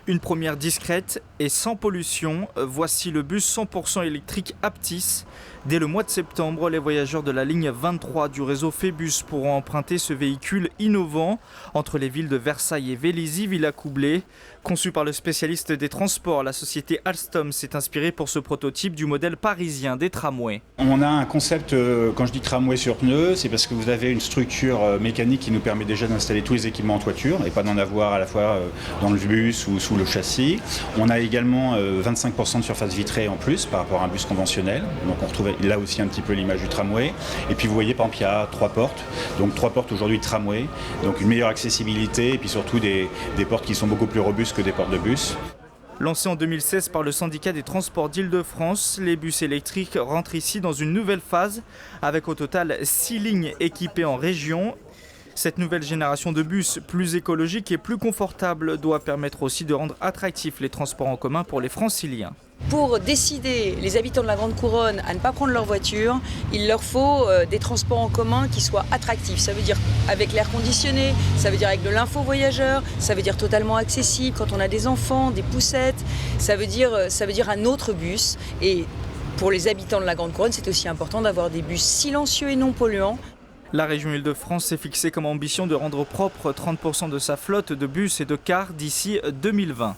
Une première discrète et sans pollution, voici le bus 100% électrique Aptis. Dès le mois de septembre, les voyageurs de la ligne 23 du réseau Phébus pourront emprunter ce véhicule innovant entre les villes de Versailles et Vélizy, Villacoublay. Conçu par le spécialiste des transports, la société Alstom s'est inspirée pour ce prototype du modèle parisien des tramways. On a un concept, quand je dis tramway sur pneus, c'est parce que vous avez une structure mécanique qui nous permet déjà d'installer tous les équipements en toiture et pas d'en avoir à la fois dans le bus ou sous le châssis. On a également 25% de surface vitrée en plus par rapport à un bus conventionnel. Donc on retrouve là aussi un petit peu l'image du tramway. Et puis vous voyez, par exemple, il y a 3 portes. Donc 3 portes aujourd'hui de tramway. Donc une meilleure accessibilité et puis surtout des portes qui sont beaucoup plus robustes que des portes de bus. Lancé en 2016 par le syndicat des transports d'Île-de-France, les bus électriques rentrent ici dans une nouvelle phase avec au total 6 lignes équipées en région. Cette nouvelle génération de bus plus écologique et plus confortable doit permettre aussi de rendre attractifs les transports en commun pour les Franciliens. Pour décider les habitants de la Grande Couronne à ne pas prendre leur voiture, il leur faut des transports en commun qui soient attractifs. Ça veut dire avec l'air conditionné, ça veut dire avec de l'info voyageur, ça veut dire totalement accessible quand on a des enfants, des poussettes, ça veut dire un autre bus. Et pour les habitants de la Grande Couronne, c'est aussi important d'avoir des bus silencieux et non polluants. La région Île-de-France s'est fixée comme ambition de rendre propre 30% de sa flotte de bus et de cars d'ici 2020.